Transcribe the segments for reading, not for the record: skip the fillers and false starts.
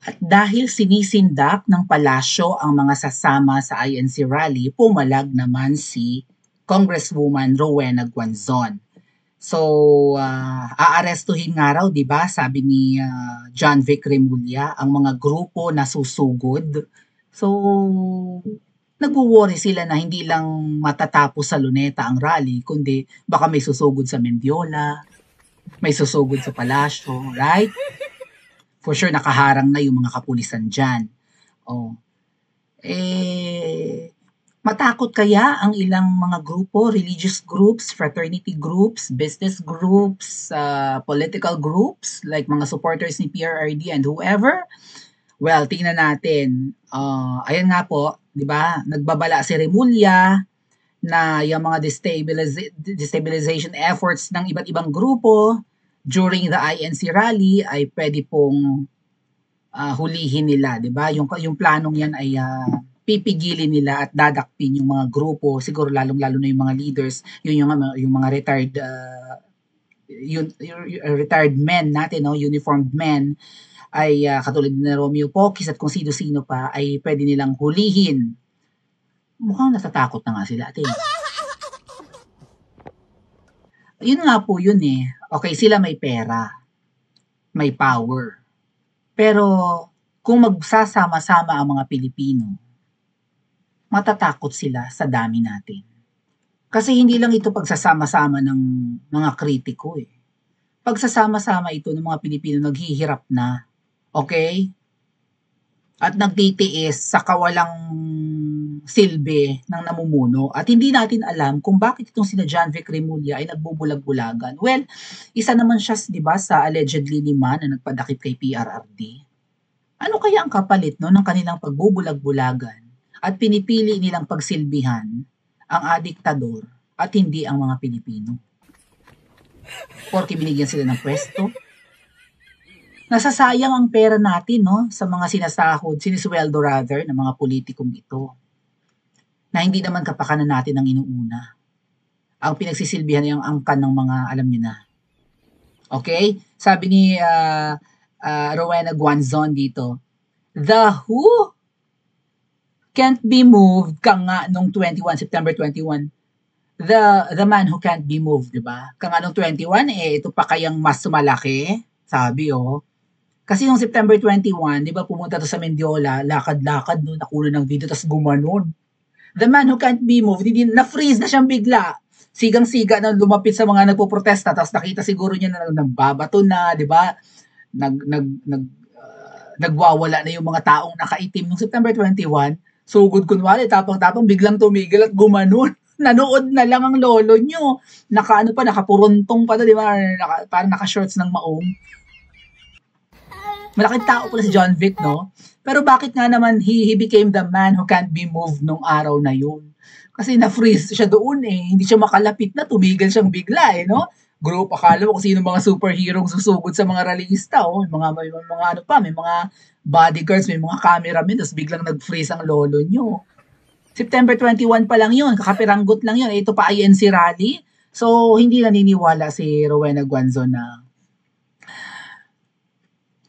At dahil sinisindak ng palasyo ang mga sasama sa INC rally, pumalag naman si Congresswoman Rowena Guanzon. So, aarestuhin nga raw, 'di ba? Sabi ni John Vic Remulla, ang mga grupo na susugod. So, nagwo-worry sila na hindi lang matatapos sa Luneta ang rally, kundi baka may susugod sa Mendiola, may susugod sa Palasyo, right? For sure nakaharang na yung mga kapulisan diyan. Oh. Matakot kaya ang ilang mga grupo, religious groups, fraternity groups, business groups, political groups, like mga supporters ni PRRD and whoever? Well, tingnan natin. Ayan nga po, di ba? Nagbabala si Remulla na yung mga destabilization efforts ng iba't ibang grupo during the INC rally ay pwede pong hulihin nila, di ba? Yung planong yan ay pipigilin nila at dadakpin yung mga grupo, siguro lalong-lalo na yung mga leaders, yung mga retired retired men natin, no, uniformed men, ay katulad ni Romeo Pocis at kung sino-sino pa ay pwede nilang hulihin. Mukhang natatakot na nga sila, atin. Yun nga po yun eh. Okay, sila may pera, may power. Pero kung magsasama-sama ang mga Pilipino, matatakot sila sa dami natin. Kasi hindi lang ito pagsasama-sama ng mga kritiko eh. Pagsasama-sama ito ng mga Pilipino naghihirap na. Okay? At nagtitiis sa kawalang silbi ng namumuno. At hindi natin alam kung bakit itong sina John Vic Remulla ay nagbubulag-bulagan. Well, isa naman siya, di ba, sa allegedly 5 na nagpadakip kay PRRD. Ano kaya ang kapalit no, ng kanilang pagbubulag-bulagan at pinipili nilang pagsilbihan ang adiktador at hindi ang mga Pilipino? Porque binigyan sila ng pwesto. Nasasayang ang pera natin no, sa mga sinisweldo rather, ng mga politikong ito na hindi naman kapakanan natin ang inuuna. Ang pinagsisilbihan ay ang angkan ng mga, alam niyo na. Okay? Sabi ni Rowena Guanzon dito, the who can't be moved ka nga nung September 21. The man who can't be moved, di ba? Ka nga nung 21, ito pa kayang mas malaki, sabi oh. Kasi nung September 21, di ba, pumunta to sa Mendiola, lakad-lakad no, nakuha ng video, tapos gumanon. The man who can't be moved, na-freeze na siyang bigla. Sigang-siga na lumapit sa mga nagpo-protesta, tapos nakita siguro niya na nagbabato na, di ba? Nagwawala na yung mga taong nakaitim nung September 21. Sugod kunwari, tapang-tapang, biglang tumigil at gumanon. Nanood na lang ang lolo nyo. Nakapuruntong pa na, di ba? Parang naka-shorts ng maong. Malaking tao pala si John Vic, no? Pero bakit nga naman he became the man who can't be moved nung araw na yun? Kasi na-freeze siya doon eh. Hindi siya makalapit na, tumigil siyang bigla eh, no? Group, akala mo kung sino mga superhero susugod sa mga rallyista, oh. May mga ano pa, may mga bodyguards, may mga cameramen, tapos biglang nag-freeze ang lolo nyo. September 21 pa lang yun, kakapiranggot lang yun. Ito pa INC rally. So, hindi naniniwala si Rowena Guanzon na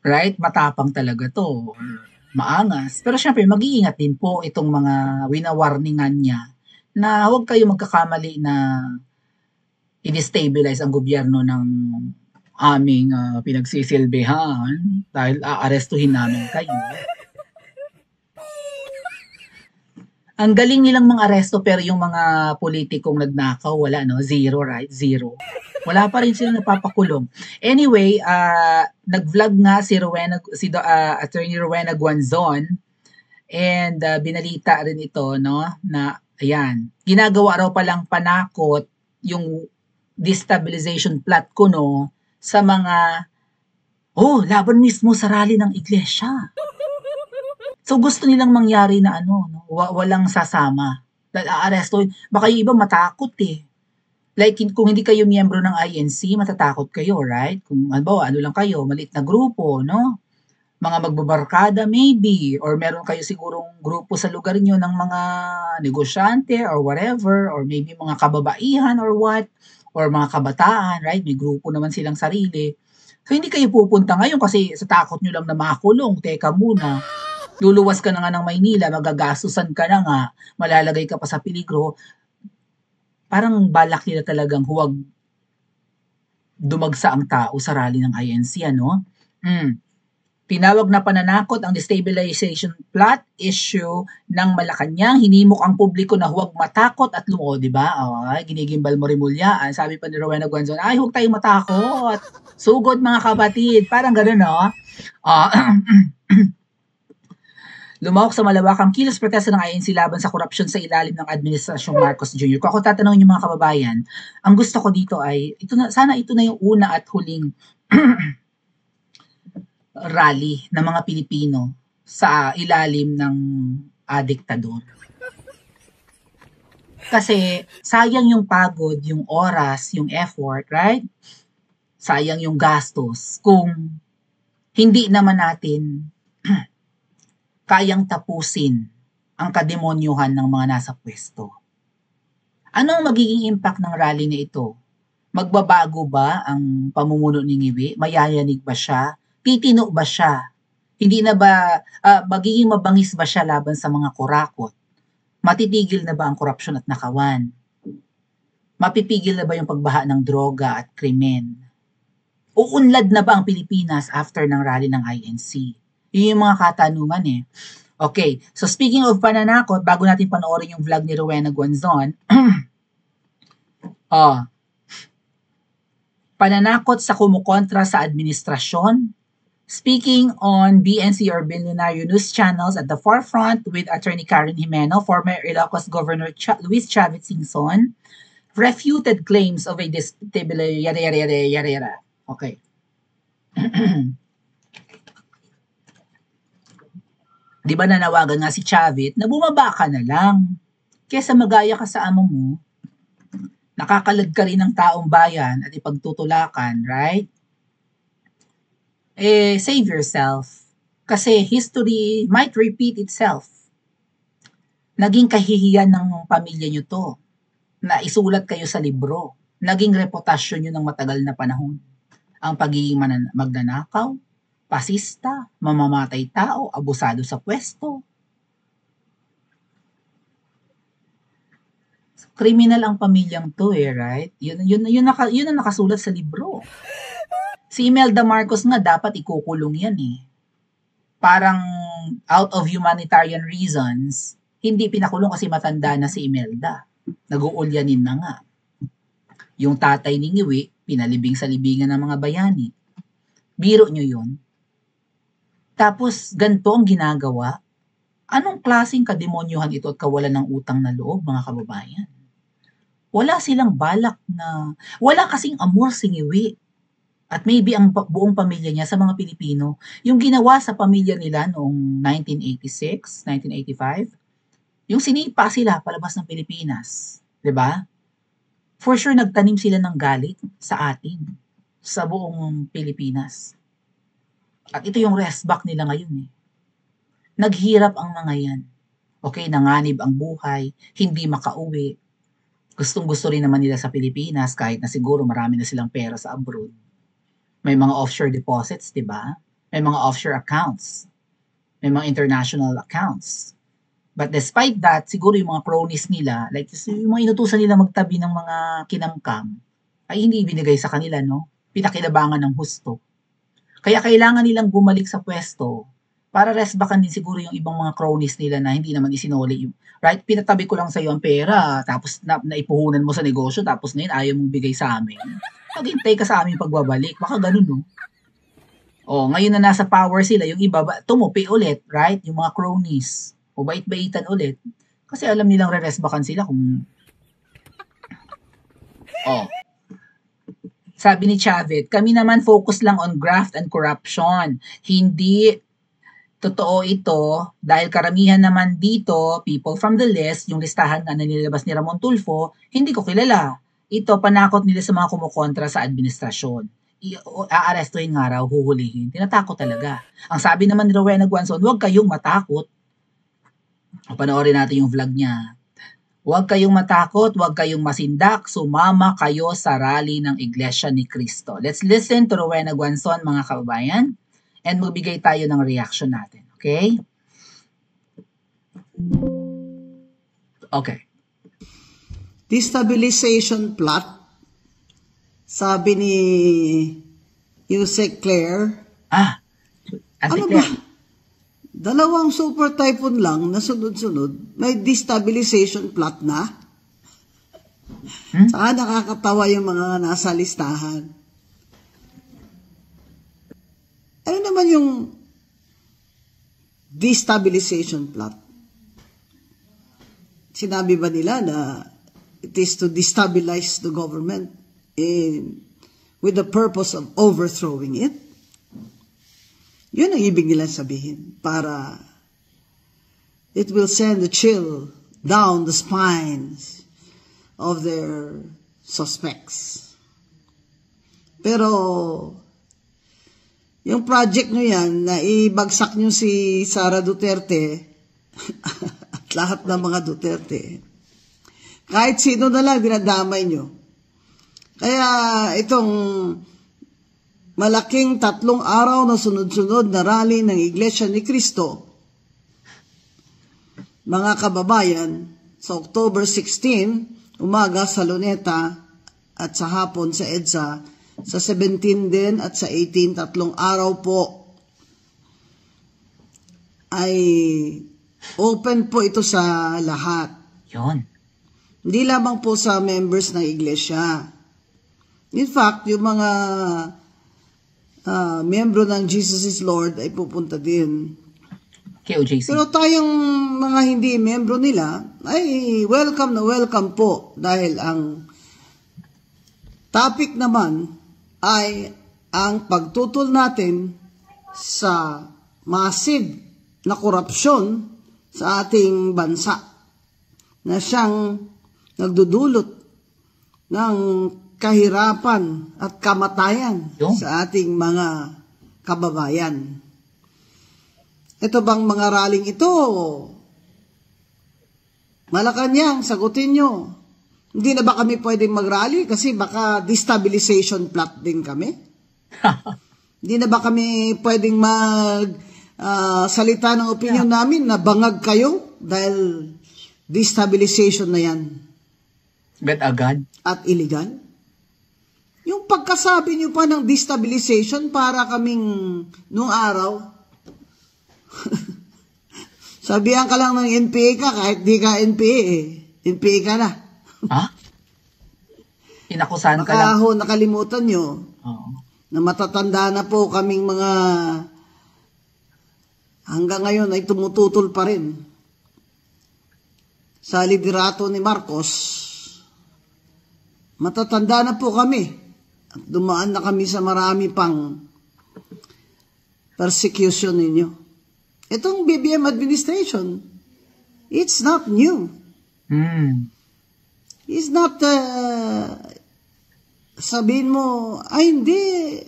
right? Matapang talaga to. Maangas. Pero syempre, mag-iingat din po itong mga winawarningan niya na huwag kayo magkakamali na i-destabilize ang gobyerno ng aming pinagsisilbihan dahil aarestuhin namin kayo. Ang galing nilang mga aresto pero yung mga politikong nagnakaw, wala no? Zero, right? Zero. Wala pa rin sila napapakulong. Anyway, nag-vlog nga si Attorney Rowena Guanzon and binalita rin ito no na ayan, ginagawa raw palang panakot yung destabilization plot ko no sa mga laban mismo sa rally ng iglesia. So gusto nilang mangyari na no, walang sasama. Aaresto. Baka yung iba matakot eh. Like kung hindi kayo miyembro ng INC, matatakot kayo, right? Kung ano lang kayo, maliit na grupo, no? Mga magbabarkada maybe, or meron kayo sigurong grupo sa lugar niyo ng mga negosyante or whatever, or maybe mga kababaihan or what, or mga kabataan, right? May grupo naman silang sarili. So, hindi kayo pupunta ngayon kasi sa takot nyo lang na makulong. Teka muna, luluwas ka na nga ng Maynila, magagastusan ka na nga, malalagay ka pa sa peligro. Parang balak nila talagang huwag dumagsa ang tao sa rally ng INC, ano? Tinawag na pananakot ang destabilization plot issue ng Malacanang. Hinimok ang publiko na huwag matakot at di ba? Ay, ginigimbal mo Rimulya. Sabi pa ni Rowena Guanzon, ay, huwag tayong matakot. Sugod mga kapatid. Parang gano'n, no? Lumawak sa malawakang kilos protesta ng INC laban sa korupsyon sa ilalim ng Administrasyong Marcos Jr. Kung ako tatanungin yung mga kababayan, ang gusto ko dito ay, sana ito na yung una at huling rally ng mga Pilipino sa ilalim ng diktador. Kasi sayang yung pagod, yung oras, yung effort, right? Sayang yung gastos kung hindi naman natin kayang tapusin ang kademonyuhan ng mga nasa pwesto. Ano ang magiging impact ng rally na ito? Magbabago ba ang pamumuno ni Ngiwi? Mayayanig ba siya? Titino ba siya? Hindi na ba, magiging mabangis ba siya laban sa mga kurakot? Matitigil na ba ang korupsyon at nakawan? Mapipigil na ba yung pagbaha ng droga at krimen? Uunlad na ba ang Pilipinas after ng rally ng INC? Yun yung mga katanungan eh. Okay, so speaking of pananakot, bago natin panoorin yung vlog ni Rowena Guanzon, pananakot sa kumukontra sa administrasyon. Speaking on BNC or Billionaire News channels at the forefront with Attorney Karen Jimeno, former Ilocos Governor Luis Chavez Singson, refuted claims of a yada. Okay. Di ba nanawagan nga si Chavez na bumaba ka na lang. Kesa magaya ka sa amo mo, nakakalad ka rin ng taong bayan at ipagtutulakan, right? Save yourself. Kasi history might repeat itself. Naging kahihiyan ng pamilya nyo to. Na isulat kayo sa libro. Naging reputasyon nyo ng matagal na panahon. Ang pagiging magnanakaw, pasista, mamamatay tao, abusado sa pwesto. Kriminal ang pamilyang to right? Yun ang nakasulat sa libro. Si Imelda Marcos nga dapat ikukulong yan Parang out of humanitarian reasons, hindi pinakulong kasi matanda na si Imelda. Nag-uulyanin na nga. Yung tatay ni Ngiwi, pinalibing sa libingan ng mga bayani. Biro nyo yun. Tapos, ganito ang ginagawa. Anong klaseng kademonyohan ito at kawalan ng utang na loob, mga kababayan? Wala silang balak na, wala kasing amor si Ngiwi. At maybe ang buong pamilya niya sa mga Pilipino, yung ginawa sa pamilya nila noong 1986, 1985, yung sinipa sila palabas ng Pilipinas. 'Di ba? For sure, nagtanim sila ng galit sa atin, sa buong Pilipinas. At ito yung restback nila ngayon Naghirap ang mga yan. Okay, nanganib ang buhay, hindi makauwi. Gustong-gusto rin naman nila sa Pilipinas kahit na siguro marami na silang pera sa abroad. May mga offshore deposits, di ba? May mga offshore accounts. May mga international accounts. But despite that, siguro yung mga cronies nila, like yung mga inutusan nila magtabi ng mga kinamkam, ay hindi ibinigay sa kanila, no? Pinakilabangan ng husto. Kaya kailangan nilang bumalik sa pwesto para restbackan din siguro yung ibang mga cronies nila na hindi naman isinuli. Right? Pinatabi ko lang sa iyo ang pera, tapos naipuhunan mo sa negosyo, tapos ngayon ayaw mong bigay sa amin. Maghintay ka sa aming pagbabalik. Baka ganun, no? Ngayon na nasa power sila, yung iba, tumupi ulit, right? Yung mga cronies. O bait-baitan ulit. Kasi alam nilang re-restbackan sila kung... Sabi ni Chavez, kami naman focus lang on graft and corruption. Hindi totoo ito dahil karamihan naman dito, people from the list, yung listahan nga na nilabas ni Ramon Tulfo, hindi ko kilala. Ito, panakot nila sa mga kumukontra sa administrasyon. Aarestuhin nga raw, huhulihin. Tinatakot talaga. Ang sabi naman ni Rowena Guanzon, huwag kayong matakot. Panoorin natin yung vlog niya. Huwag kayong matakot, huwag kayong masindak, sumama kayo sa rally ng Iglesia ni Cristo. Let's listen to Rowena Guanzon, mga kababayan, and magbigay tayo ng reaction natin. Okay? Okay. Destabilization plot, sabi ni Yusek Claire. Ano ba? Dalawang super typhoon lang na sunod-sunod, may destabilization plot na. Saka nakakatawa yung mga nasa listahan. Ano naman yung destabilization plot? Sinabi ba nila na it is to destabilize the government with the purpose of overthrowing it? Yun ang ibig nila sabihin, para it will send a chill down the spines of their suspects. Pero yung project nyo yan, na ibagsak nyo si Sara Duterte at lahat ng mga Duterte, kahit sino na lang dinadamay nyo. Kaya itong malaking 3 araw na sunod-sunod na rally ng Iglesia ni Cristo, mga kababayan, sa October 16, umaga sa Luneta at sa hapon sa EDSA, sa 17 din at sa 18, 3 araw po, ay open po ito sa lahat. Yun. Hindi lamang po sa members ng Iglesia. In fact, yung mga miyembro ng Jesus is Lord ay pupunta din. KOJC. Pero tayong mga hindi miyembro nila ay welcome na welcome po, dahil ang topic naman ay ang pagtutol natin sa massive na korupsyon sa ating bansa na siyang nagdudulot ng kahirapan at kamatayan sa ating mga kababayan. Ito bang mga raling ito, Malacanang, sagutin nyo. Hindi na ba kami pwedeng mag-rally? Kasi baka destabilization plot din kami. Hindi na ba kami pwedeng salita ng opinion namin na bangag kayo? Dahil destabilization na yan. Bet agad. At illegal. Yung pagkasabi nyo pa ng destabilization, para kaming nung araw, sabihan ka lang ng NPA ka, kahit di ka NPA NPA ka na. Ha? Inakusahan ka lang. Baka nakalimutan nyo na matatanda na po kaming mga hanggang ngayon ay tumututol pa rin sa liderato ni Marcos. Matatanda na po kami. At dumaan na kami sa marami pang persecution ninyo. Itong BBM administration, it's not new. It's not, sabihin mo, ay hindi,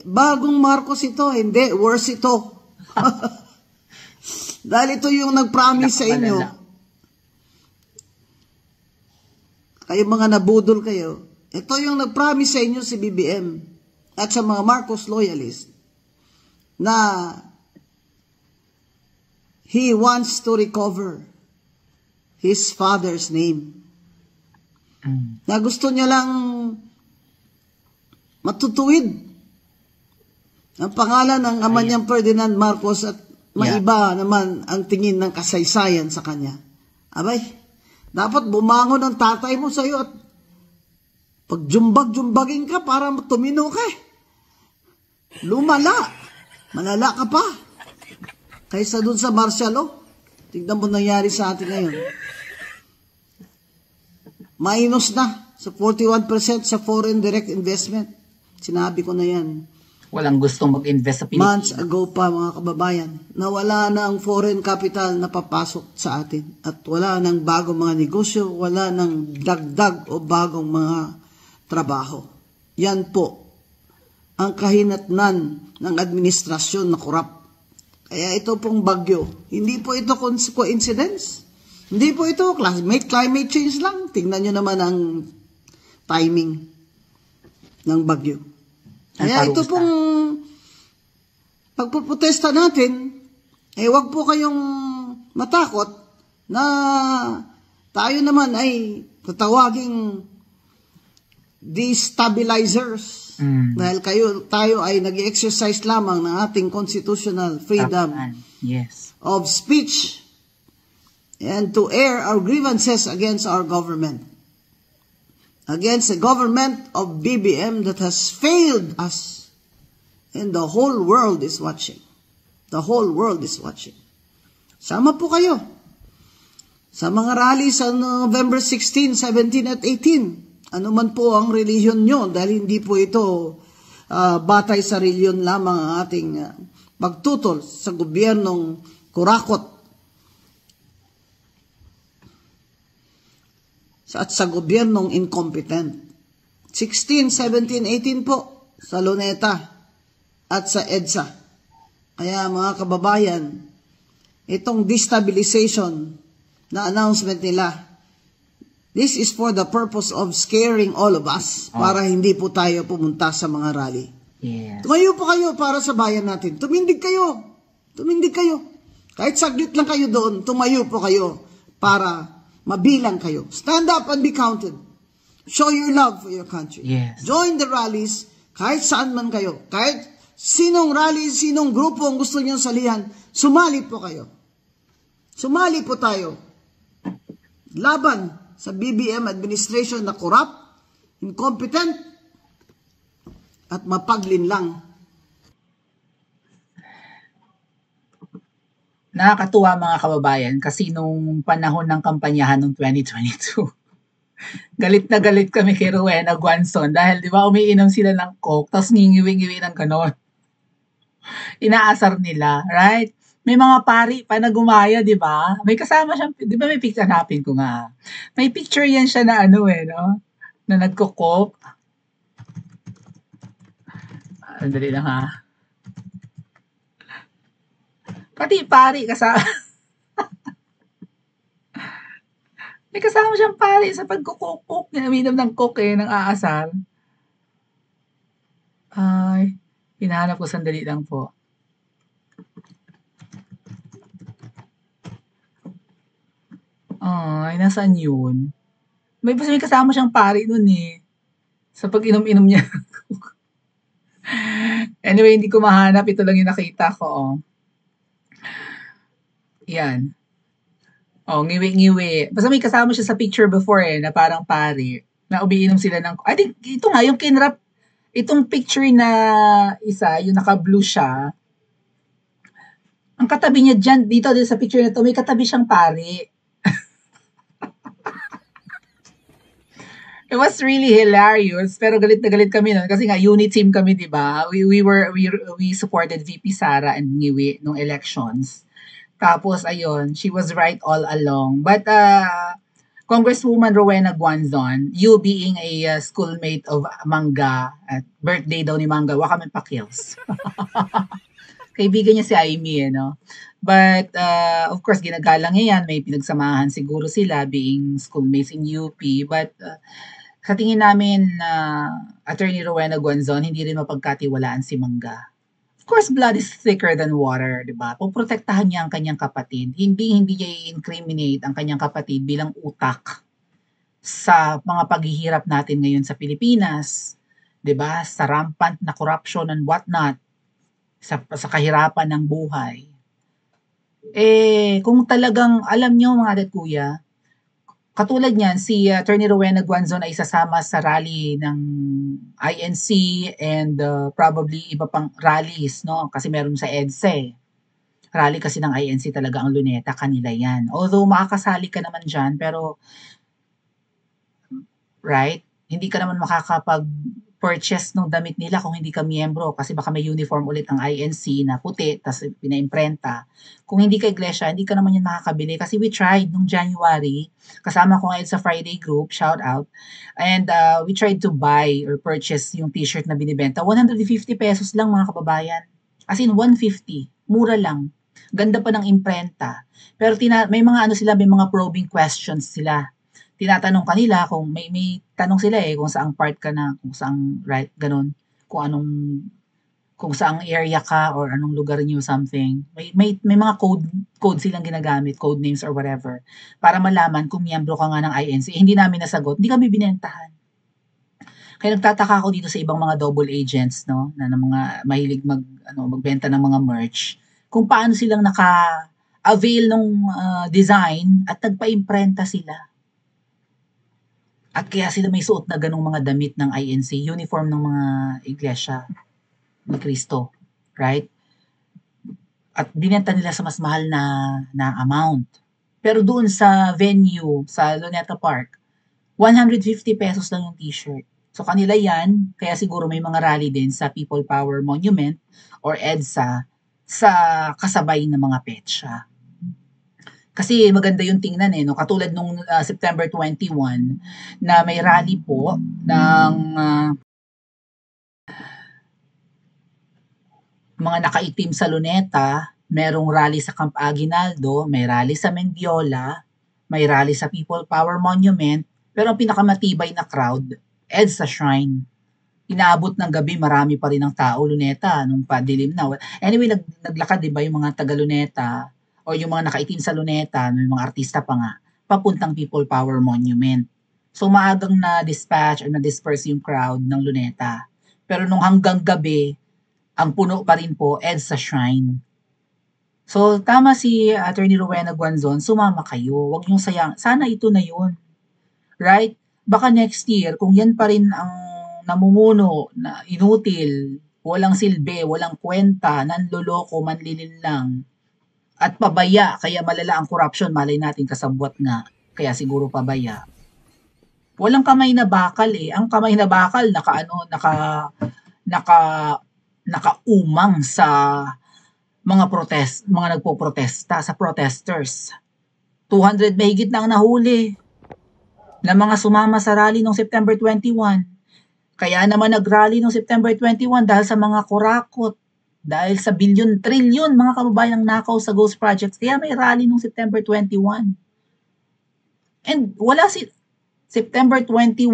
bagong Marcos ito, hindi, worse ito. Dahil ito yung nag-promise sa inyo. Kayo mga nabudol kayo. Ito yung nag-promise sa inyo si BBM at sa mga Marcos loyalists na he wants to recover his father's name. Na gusto niya lang matutuwid ang pangalan ng ama niyang Ferdinand Marcos at maiba naman ang tingin ng kasaysayan sa kanya. Abay, dapat bumangon ang tatay mo sa iyo at pagjumbag-jumbagin ka para tumino ka. Lumala. Malala ka pa. Kaysa dun sa martial law. Tignan mo nangyari sa atin ngayon. Minus na sa 41% sa foreign direct investment. Sinabi ko na yan. Walang gustong mag-invest sa Pilipinas. Months ago pa, mga kababayan, na wala na ang foreign capital na papasok sa atin. At wala ng bagong mga negosyo, wala ng dagdag o bagong mga trabaho. Yan po ang kahinatnan ng administrasyon na korap. Kaya ito pong bagyo, hindi po ito coincidence. Hindi po ito, climate change lang. Tingnan nyo naman ang timing ng bagyo. Kaya ito pong pagpuprotesta natin, wag po kayong matakot na tayo naman ay tatawaging destabilizers. Dahil tayo ay nag-exercise lamang ng ating constitutional freedom of speech and to air our grievances against our government. Against the government of BBM that has failed us. And the whole world is watching. The whole world is watching. Sama po kayo sa mga rally sa November 16, 17 at 18. Ano man po ang religion nyo, dahil hindi po ito batay sa religion lamang ang ating pagtutol sa gobyernong kurakot at sa gobyernong incompetent. 16, 17, 18 po sa Luneta at sa EDSA. Kaya mga kababayan, itong destabilization na announcement nila, this is for the purpose of scaring all of us para hindi po tayo pumunta sa mga rally. Tumayo po kayo para sa bayan natin. Tumindig kayo. Tumindig kayo. Kahit saglit lang kayo doon, tumayo po kayo para mabilang kayo. Stand up and be counted. Show your love for your country. Join the rallies kahit saan man kayo. Kahit sinong rally, sinong grupo ang gusto niyong salihan, sumali po kayo. Sumali po tayo. Laban sa BBM administration na corrupt, incompetent, at mapaglinlang. Nakakatuwa mga kababayan kasi nung panahon ng kampanyahan noong 2022, galit na galit kami kay Rowena Guanzon dahil di ba umiinom sila ng coke tapos ngingiwi-ngiwi ng ganon. Inaasar nila, right? May mga pari pa na gumaya, di ba? May kasama siyang, di ba may picture, hanapin ko nga. May picture yan siya na no? Na nagko-coke. Andali lang ha. Pati pari kasama. May kasama siyang pari sa pagkukukuk. Uminom ng coke ng aasar. Ay, hinahanap ko sandali lang po. Ay, nasaan yun? May kasama siyang pari nun eh. Sa pag-inom-inom niya. Anyway, hindi ko mahanap. Ito lang yung nakita ko. Yan. Ngiwi-ngiwi. Basta may kasama siya sa picture before na parang pari. Na umiinom sila ng... I think, ito nga, yung kinrap, itong picture na isa, yung naka-blue siya, ang katabi niya dyan, dito sa picture na to, may katabi siyang pari. It was really hilarious, pero galit na galit kami nun kasi nga unit team kami, 'di ba? We supported VP Sara and Ngiwi nung elections. Tapos ayun, she was right all along. But Congresswoman Rowena Guanzon, you being a schoolmate of Mangga at birthday daw ni Mangga, wa kami pakils. Kaibigan niya si Amy, no? But, of course, ginagalang niya yan. May pinagsamahan siguro sila being schoolmates in UP. But, sa tingin namin, Attorney Rowena Guanzon, hindi rin mapagkatiwalaan si Mangga. Of course, blood is thicker than water, di ba? Puprotektahan niya ang kanyang kapatid. Hindi niya i-incriminate ang kanyang kapatid bilang utak sa mga paghihirap natin ngayon sa Pilipinas. Di ba? Sa rampant na corruption and whatnot. Sa kahirapan ng buhay. Kung talagang alam nyo mga adat kuya, katulad niyan, si Attorney Rowena Guanzon ay sasama sa rally ng INC and probably iba pang rallies, no? Kasi meron sa EDSA. Rally kasi ng INC talaga ang Luneta, kanila yan. Although makakasali ka naman dyan, pero right? Hindi ka naman makakapag-purchase ng damit nila kung hindi ka miyembro kasi baka may uniform ulit ang INC na puti, tapos pinaimprenta. Kung hindi ka iglesia, hindi ka naman yan makakabili kasi we tried nung January, kasama ko ngayon sa Friday group, shout out, and we tried to buy or purchase yung t-shirt na binibenta. 150 pesos lang mga kababayan. As in 150, mura lang. Ganda pa ng imprenta. Pero may mga ano sila, may mga probing questions sila. Tinatanong kanila kung may tanong sila kung saang part ka na, kung saang right, ganun, kung saang area ka or anong lugar niyo something. May mga code silang ginagamit, code names or whatever, para malaman kung miyembro ka nga ng INC. Hindi namin nasagot, hindi kami binentahan. Kaya nagtataka ako dito sa ibang mga double agents, no, na mga mahilig magbenta ng mga merch, kung paano silang naka-avail ng design at nagpa-imprenta sila. At kaya sila may suot na ganong mga damit ng INC, uniform ng mga iglesia ni Cristo, right? At binenta nila sa mas mahal na amount. Pero doon sa venue, sa Luneta Park, 150 pesos lang yung t-shirt. So kanila yan, kaya siguro may mga rally din sa People Power Monument or EDSA sa kasabay ng mga petsa. Kasi maganda yung tingnan no? Katulad nung September 21 na may rally po ng mga nakaitim sa Luneta, merong rally sa Camp Aguinaldo, may rally sa Mendiola, may rally sa People Power Monument, pero ang pinakamatibay na crowd, EDSA Shrine. Inaabot ng gabi, marami pa rin ang tao, Luneta, nung padilim na. Anyway, naglakad, diba, yung mga taga-Luneta, o yung mga nakaitim sa Luneta, yung mga artista pa nga, papuntang People Power Monument. So, maagang na-dispatch or na-disperse yung crowd ng Luneta. Pero nung hanggang gabi, ang puno pa rin po, EDSA Shrine. So, tama si Attorney Rowena Guanzon, sumama kayo. Huwag niyong sayang. Sana ito na yun. Right? Baka next year, kung yan pa rin ang namumuno na inutil, walang silbi, walang kwenta, nanloloko, manlilin lang, at pabaya, kaya malala ang corruption, malay natin kasabwat nga, kaya siguro pabaya. Walang kamay na bakal Ang kamay na bakal nakaumang sa mga nagpoprotesta, sa protesters. 200 mahigit na ang nahuli na mga sumama sa rally noong September 21. Kaya naman nag-rally noong September 21 dahil sa mga kurakot, dahil sa trilyon mga kababayan ang nakaw sa ghost projects. Kaya may rally noong September 21. And wala September 21,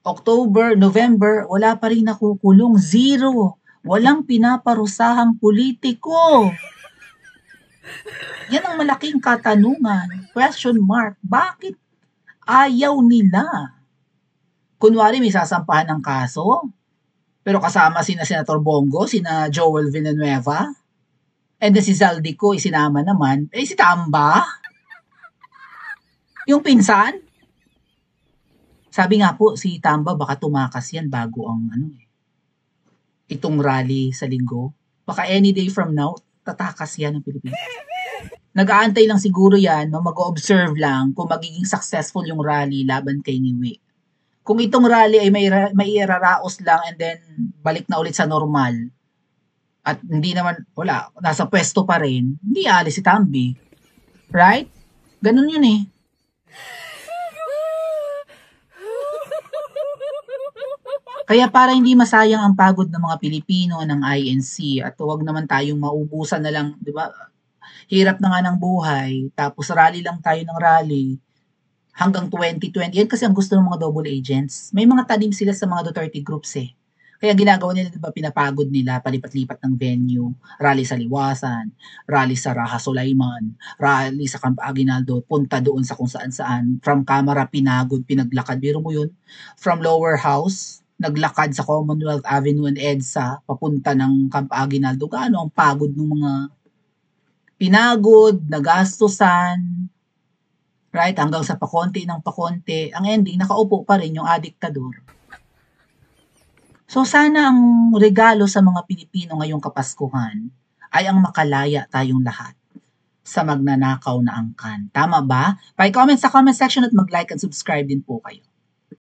October, November, wala pa rin nakukulong. Zero. Walang pinaparusahang politiko. Yan ang malaking katanungan. Question mark. Bakit ayaw nila? Kunwari may sasampahan ng kaso, pero kasama sina Senator Bongo, sina Joel Villanueva, and then si Zaldico, isinama naman, si Tamba, yung pinsan. Sabi nga po, si Tamba baka tumakas yan bago ang itong rally sa linggo. Baka any day from now, tatakas yan ng Pilipinas. Nag-aantay lang siguro yan, mag-observe lang kung magiging successful yung rally laban kay Ngiwi. Kung itong rally ay may iraraos lang and then balik na ulit sa normal at hindi naman, nasa pwesto pa rin, hindi alis si Tambi. Right? Ganun yun Kaya para hindi masayang ang pagod ng mga Pilipino ng INC at huwag naman tayong maubusan na lang, di ba? Hirap na nga ng buhay, tapos rally lang tayo ng rally hanggang 2020. Yan kasi ang gusto ng mga double agents. May mga tanim sila sa mga Duterte groups Kaya ginagawa nila, diba, pinapagod nila, palipat-lipat ng venue, rally sa Liwasan, rally sa Raha Sulaiman, rally sa Camp Aguinaldo, punta doon sa kung saan-saan. From Camara, pinaglakad. Biro mo yun? From Lower House, naglakad sa Commonwealth Avenue and EDSA, papunta ng Camp Aguinaldo. Gaano ang pagod ng mga pinagod, nagastusan, right? Hanggang sa pakonti ng pakonti. Ang ending, nakaupo pa rin yung adiktador. So sana ang regalo sa mga Pilipino ngayong Kapaskuhan ay ang makalaya tayong lahat sa magnanakaw na angkan. Tama ba? Pa-comment sa comment section at mag-like and subscribe din po kayo.